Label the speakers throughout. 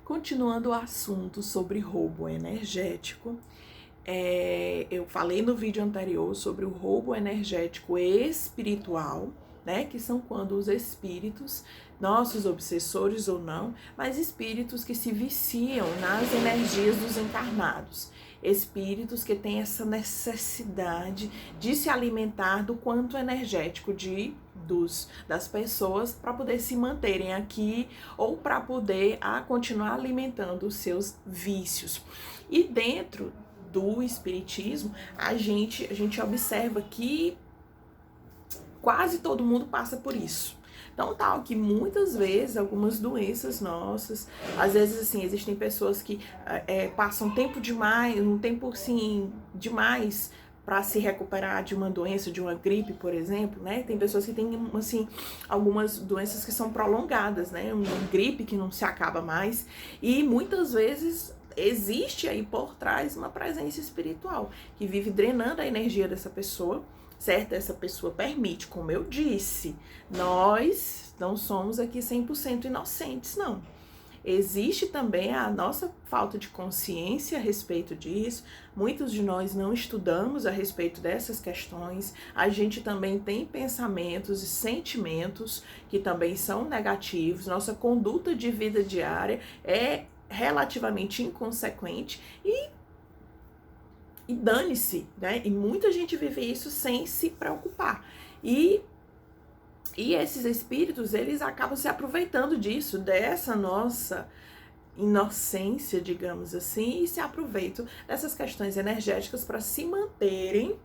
Speaker 1: Continuando o assunto sobre roubo energético, eu falei no vídeo anterior sobre o roubo energético espiritual, né? Que são quando os espíritos, nossos obsessores ou não, mas espíritos que se viciam nas energias dos encarnados. Espíritos que têm essa necessidade de se alimentar do quanto energético das pessoas para poder se manterem aqui ou para poder continuar alimentando os seus vícios. E dentro do espiritismo, a gente observa que quase todo mundo passa por isso. Então, tal que muitas vezes, algumas doenças nossas, às vezes, assim, existem pessoas que passam tempo demais, um tempo, assim, demais para se recuperar de uma doença, de uma gripe, por exemplo, né? Tem pessoas que têm, assim, algumas doenças que são prolongadas, né? Uma gripe que não se acaba mais. E muitas vezes existe aí por trás uma presença espiritual que vive drenando a energia dessa pessoa, certo? Essa pessoa permite, como eu disse, nós não somos aqui 100% inocentes, não. Existe também a nossa falta de consciência a respeito disso. Muitos de nós não estudamos a respeito dessas questões. A gente também tem pensamentos e sentimentos que também são negativos. Nossa conduta de vida diária é relativamente inconsequente e dane-se, né? E muita gente vive isso sem se preocupar. E esses espíritos, eles acabam se aproveitando disso, dessa nossa inocência, digamos assim, e se aproveitam dessas questões energéticas para se manterem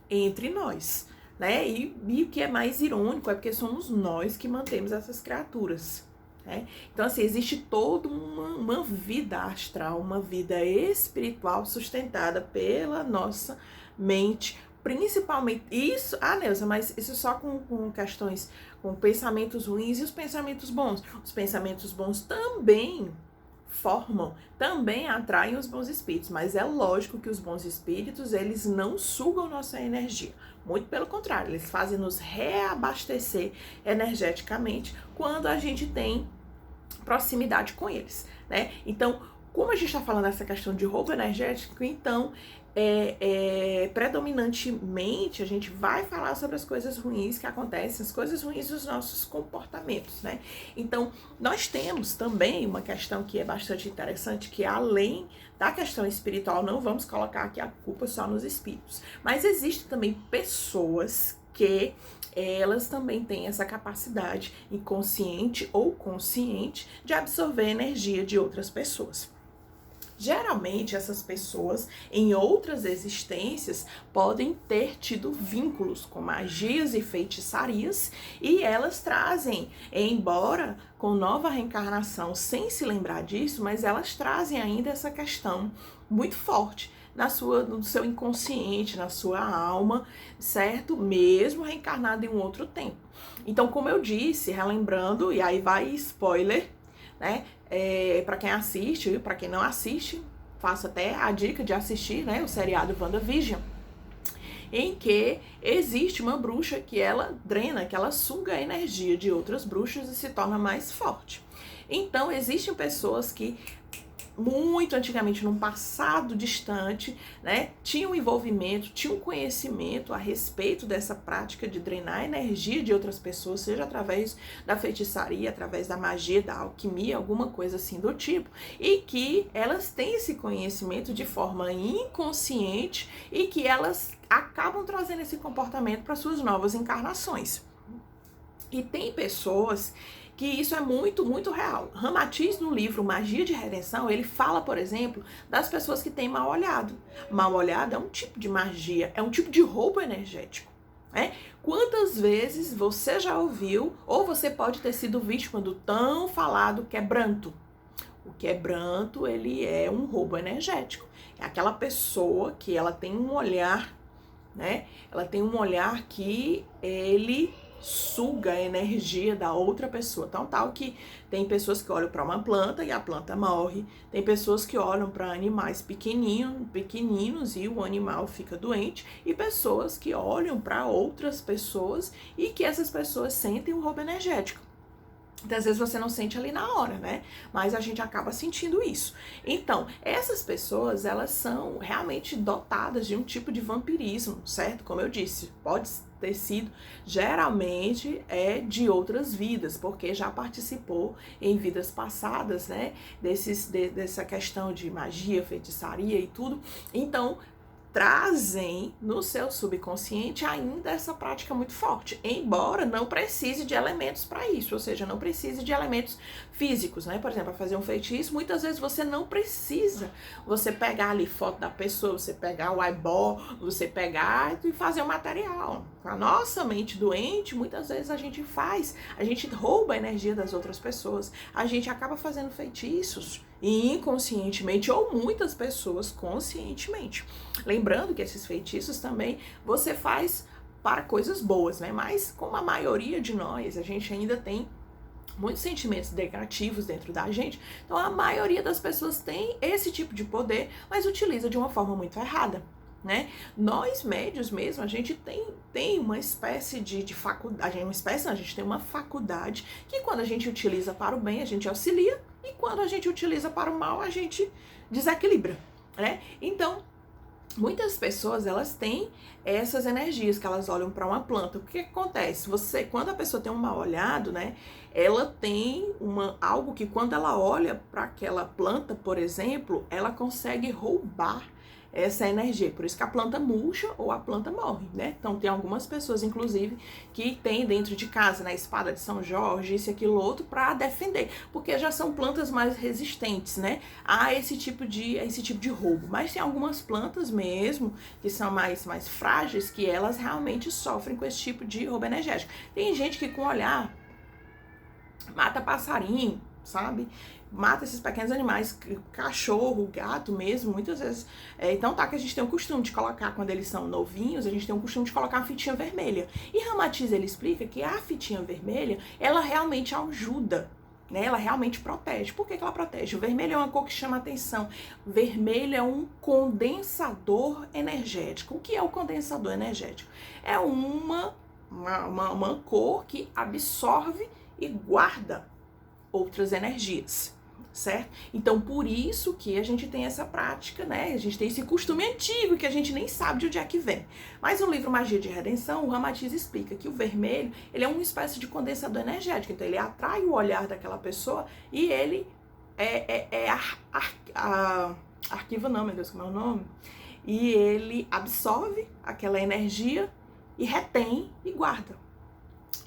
Speaker 1: entre nós, né? E o que é mais irônico é porque somos nós que mantemos essas criaturas. Então, assim, existe toda uma vida astral, uma vida espiritual sustentada pela nossa mente, principalmente isso. Neuza, mas isso só com questões, com pensamentos ruins e os pensamentos bons. Os pensamentos bons também também atraem os bons espíritos, mas é lógico que os bons espíritos, eles não sugam nossa energia, muito pelo contrário, eles fazem nos reabastecer energeticamente quando a gente tem proximidade com eles, né? Então, como a gente está falando dessa questão de roubo energético, então, predominantemente, a gente vai falar sobre as coisas ruins que acontecem, as coisas ruins dos nossos comportamentos, né? Então, nós temos também uma questão que é bastante interessante, que além da questão espiritual, não vamos colocar aqui a culpa só nos espíritos, mas existem também pessoas que elas também têm essa capacidade inconsciente ou consciente de absorver a energia de outras pessoas. Geralmente, essas pessoas, em outras existências, podem ter tido vínculos com magias e feitiçarias e elas trazem, embora com nova reencarnação, sem se lembrar disso, mas elas trazem ainda essa questão muito forte no seu inconsciente, na sua alma, certo? Mesmo reencarnado em um outro tempo. Então, como eu disse, relembrando, e aí vai spoiler, né? Para quem assiste, para quem não assiste, faço até a dica de assistir, né, o seriado WandaVision, em que existe uma bruxa que ela drena, que ela suga a energia de outras bruxas e se torna mais forte. Então, existem pessoas que muito antigamente, num passado distante, né, tinha um envolvimento, tinha um conhecimento a respeito dessa prática de drenar a energia de outras pessoas, seja através da feitiçaria, através da magia, da alquimia, alguma coisa assim do tipo, e que elas têm esse conhecimento de forma inconsciente e que elas acabam trazendo esse comportamento para suas novas encarnações. E tem pessoas que isso é muito, muito real. Ramatiz, no livro Magia de Redenção, ele fala, por exemplo, das pessoas que têm mal olhado. Mal olhado é um tipo de magia, é um tipo de roubo energético, né? Quantas vezes você já ouviu, ou você pode ter sido vítima do tão falado quebranto? O quebranto, ele é um roubo energético. É aquela pessoa que ela tem um olhar, né? Ela tem um olhar que ele suga a energia da outra pessoa. Então, tal que tem pessoas que olham para uma planta e a planta morre. Tem pessoas que olham para animais pequeninos e o animal fica doente. E pessoas que olham para outras pessoas e que essas pessoas sentem um roubo energético. Então, às vezes você não sente ali na hora, né? Mas a gente acaba sentindo isso. Então, essas pessoas, elas são realmente dotadas de um tipo de vampirismo, certo? Como eu disse, pode ter sido, geralmente é de outras vidas, porque já participou em vidas passadas, né? Dessa questão de magia, feitiçaria e tudo. Então, trazem no seu subconsciente ainda essa prática muito forte, embora não precise de elementos para isso, ou seja, não precise de elementos físicos, né? Por exemplo, para fazer um feitiço, muitas vezes você não precisa você pegar ali foto da pessoa, você pegar o eyeball, você pegar e fazer o material. Com a nossa mente doente, muitas vezes a gente rouba a energia das outras pessoas, a gente acaba fazendo feitiços inconscientemente ou muitas pessoas conscientemente. Lembrando que esses feitiços também você faz para coisas boas, né? Mas como a maioria de nós, a gente ainda tem muitos sentimentos negativos dentro da gente, então a maioria das pessoas tem esse tipo de poder, mas utiliza de uma forma muito errada. Né? Nós médios mesmo, a gente tem uma espécie de faculdade, a gente tem uma faculdade que quando a gente utiliza para o bem, a gente auxilia, e quando a gente utiliza para o mal, a gente desequilibra, né? Então, muitas pessoas, elas têm essas energias que elas olham para uma planta. O que acontece? Quando a pessoa tem um mal olhado, né, ela tem algo que quando ela olha para aquela planta, por exemplo, ela consegue roubar essa energia. Por isso que a planta murcha ou a planta morre, né? Então tem algumas pessoas, inclusive, que tem dentro de casa, né, espada de São Jorge, isso, aquilo, outro, para defender, porque já são plantas mais resistentes, né, a esse tipo de roubo. Mas tem algumas plantas mesmo que são mais frágeis, que elas realmente sofrem com esse tipo de roubo energético. Tem gente que com o olhar mata passarinho, sabe? Mata esses pequenos animais, cachorro, gato mesmo, muitas vezes. Então tá, que a gente tem o costume de colocar, quando eles são novinhos, a gente tem o costume de colocar uma fitinha vermelha. E Ramatiz, ele explica que a fitinha vermelha, ela realmente ajuda, né? Ela realmente protege. Por que ela protege? O vermelho é uma cor que chama atenção. Vermelho é um condensador energético. O que é o condensador energético? É uma cor que absorve e guarda outras energias, certo? Então, por isso que a gente tem essa prática, né? A gente tem esse costume antigo que a gente nem sabe de onde é que vem. Mas no livro Magia de Redenção, o Ramatiz explica que o vermelho, ele é uma espécie de condensador energético. Então, ele atrai o olhar daquela pessoa e ele arquiva não, meu Deus, como é o nome? E ele absorve aquela energia e retém e guarda.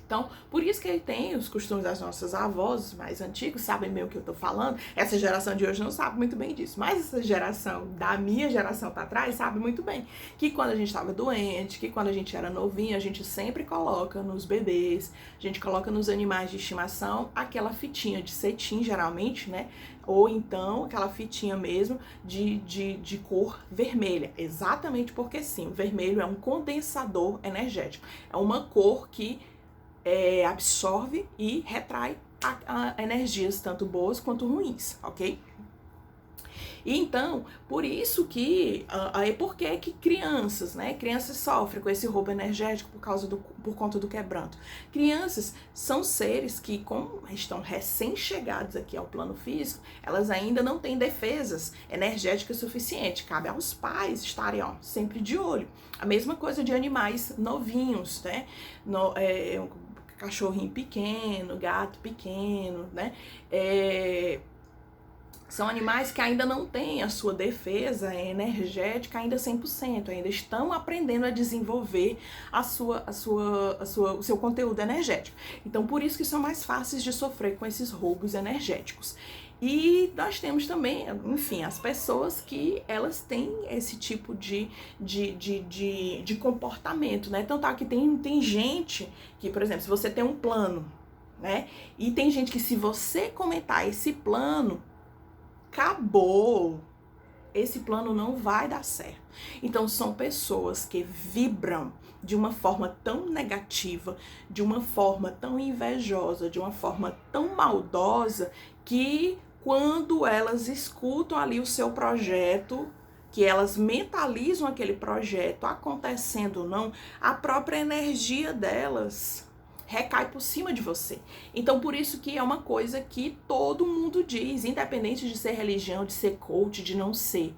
Speaker 1: Então, por isso que ele tem os costumes das nossas avós mais antigos, sabem bem o que eu tô falando. Essa geração de hoje não sabe muito bem disso, mas essa geração, da minha geração para trás, sabe muito bem que quando a gente estava doente, que quando a gente era novinho, a gente sempre coloca nos bebês, a gente coloca nos animais de estimação aquela fitinha de cetim, geralmente, né? Ou então aquela fitinha mesmo de cor vermelha. Exatamente porque sim, o vermelho é um condensador energético. É uma cor que absorve e retrai energias tanto boas quanto ruins, ok? E então, por isso que, por que crianças, né? Crianças sofrem com esse roubo energético por conta do quebranto. Crianças são seres que, como estão recém-chegados aqui ao plano físico, elas ainda não têm defesas energéticas suficientes. Cabe aos pais estarem, sempre de olho. A mesma coisa de animais novinhos, né? Cachorrinho pequeno, gato pequeno, né? São animais que ainda não têm a sua defesa energética ainda 100%, ainda estão aprendendo a desenvolver o seu conteúdo energético. Então, por isso que são mais fáceis de sofrer com esses roubos energéticos. E nós temos também, enfim, as pessoas que elas têm esse tipo de comportamento, né? Então tá, que tem gente que, por exemplo, se você tem um plano, né? E tem gente que se você comentar esse plano, acabou, esse plano não vai dar certo. Então são pessoas que vibram de uma forma tão negativa, de uma forma tão invejosa, de uma forma tão maldosa, que quando elas escutam ali o seu projeto, que elas mentalizam aquele projeto acontecendo ou não, a própria energia delas recai por cima de você. Então, por isso que é uma coisa que todo mundo diz, independente de ser religião, de ser coach, de não ser.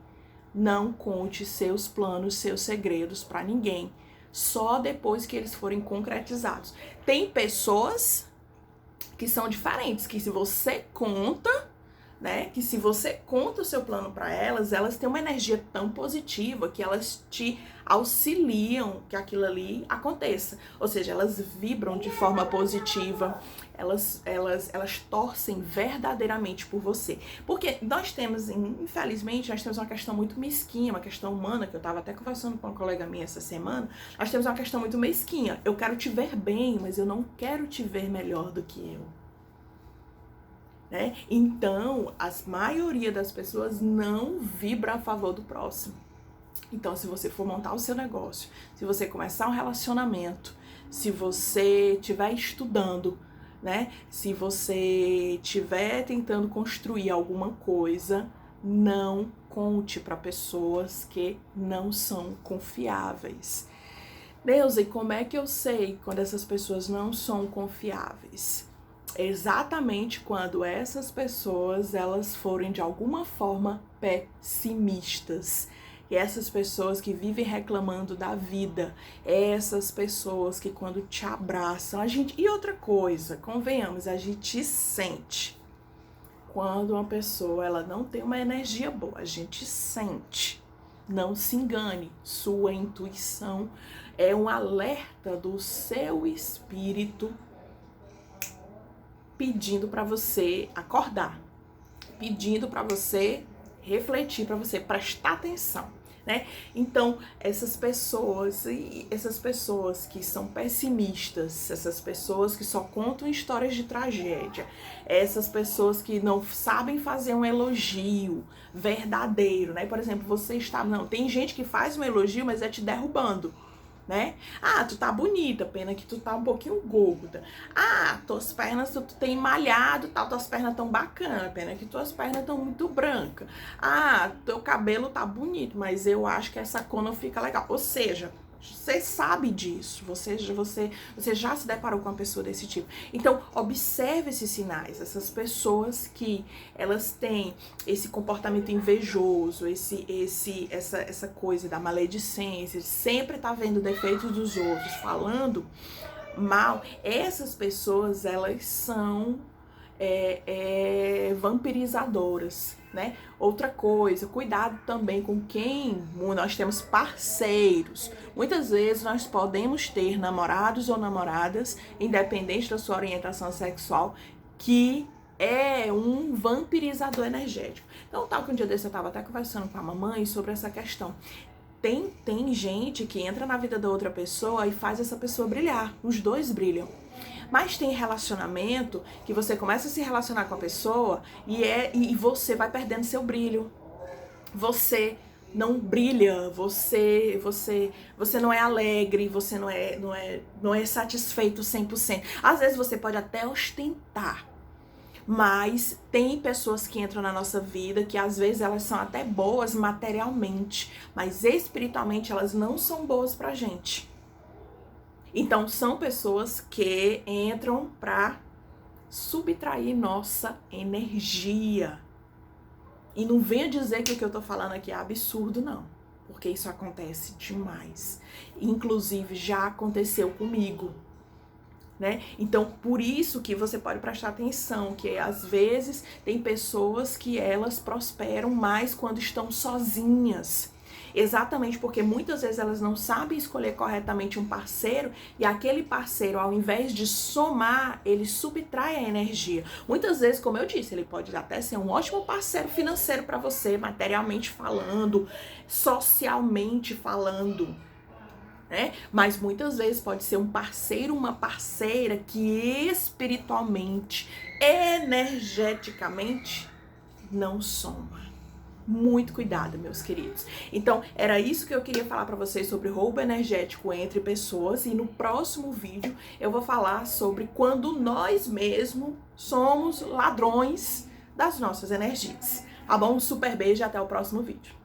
Speaker 1: Não conte seus planos, seus segredos para ninguém. Só depois que eles forem concretizados. Tem pessoas que são diferentes, que se você conta, né, que se você conta o seu plano para elas, elas têm uma energia tão positiva que elas te auxiliam que aquilo ali aconteça. Ou seja, elas vibram de forma positiva, elas torcem verdadeiramente por você. Porque nós temos, infelizmente, nós temos uma questão muito mesquinha, uma questão humana, que eu estava até conversando com uma colega minha essa semana, nós temos uma questão muito mesquinha. Eu quero te ver bem, mas eu não quero te ver melhor do que eu. Né? Então, a maioria das pessoas não vibra a favor do próximo. Então, se você for montar o seu negócio, se você começar um relacionamento, se você estiver estudando, né? Se você estiver tentando construir alguma coisa, não conte para pessoas que não são confiáveis. Deus, e como é que eu sei quando essas pessoas não são confiáveis? Exatamente quando essas pessoas, elas forem de alguma forma pessimistas. E essas pessoas que vivem reclamando da vida, essas pessoas que quando te abraçam, a gente... E outra coisa, convenhamos, a gente sente. Quando uma pessoa, ela não tem uma energia boa, a gente sente. Não se engane, sua intuição é um alerta do seu espírito pedindo para você acordar, pedindo para você refletir, para você prestar atenção, né? Então, essas pessoas que são pessimistas, essas pessoas que só contam histórias de tragédia, essas pessoas que não sabem fazer um elogio verdadeiro, né? Por exemplo, tem gente que faz um elogio, mas é te derrubando. Né? Ah, tu tá bonita, pena que tu tá um pouquinho gorda. Ah, tuas pernas, tu tem malhado, tal, tuas pernas tão bacanas, pena que tuas pernas tão muito brancas. Ah, teu cabelo tá bonito, mas eu acho que essa cor não fica legal. Ou seja, você sabe disso, você já se deparou com uma pessoa desse tipo. Então, observe esses sinais, essas pessoas que elas têm esse comportamento invejoso, essa coisa da maledicência, sempre tá vendo defeitos dos outros, falando mal. Essas pessoas, elas são vampirizadoras, né? Outra coisa, cuidado também com quem nós temos parceiros. Muitas vezes nós podemos ter namorados ou namoradas, independente da sua orientação sexual, que é um vampirizador energético. Então, tal que um dia desse eu estava até conversando com a mamãe sobre essa questão. Tem gente que entra na vida da outra pessoa e faz essa pessoa brilhar. Os dois brilham. Mas tem relacionamento que você começa a se relacionar com a pessoa e você vai perdendo seu brilho. Você não brilha, você não é alegre, você não é satisfeito 100%. Às vezes você pode até ostentar. Mas tem pessoas que entram na nossa vida que às vezes elas são até boas materialmente, mas espiritualmente elas não são boas pra gente. Então são pessoas que entram pra subtrair nossa energia. E não venha dizer que o que eu tô falando aqui é absurdo, não. Porque isso acontece demais. Inclusive já aconteceu comigo. Né? Então, por isso que você pode prestar atenção, que às vezes tem pessoas que elas prosperam mais quando estão sozinhas. Exatamente porque muitas vezes elas não sabem escolher corretamente um parceiro e aquele parceiro, ao invés de somar, ele subtrai a energia. Muitas vezes, como eu disse, ele pode até ser um ótimo parceiro financeiro para você, materialmente falando, socialmente falando. Né? Mas muitas vezes pode ser um parceiro, uma parceira que espiritualmente, energeticamente não soma. Muito cuidado, meus queridos. Então, era isso que eu queria falar para vocês sobre roubo energético entre pessoas. E no próximo vídeo eu vou falar sobre quando nós mesmos somos ladrões das nossas energias. Tá bom? Um super beijo e até o próximo vídeo.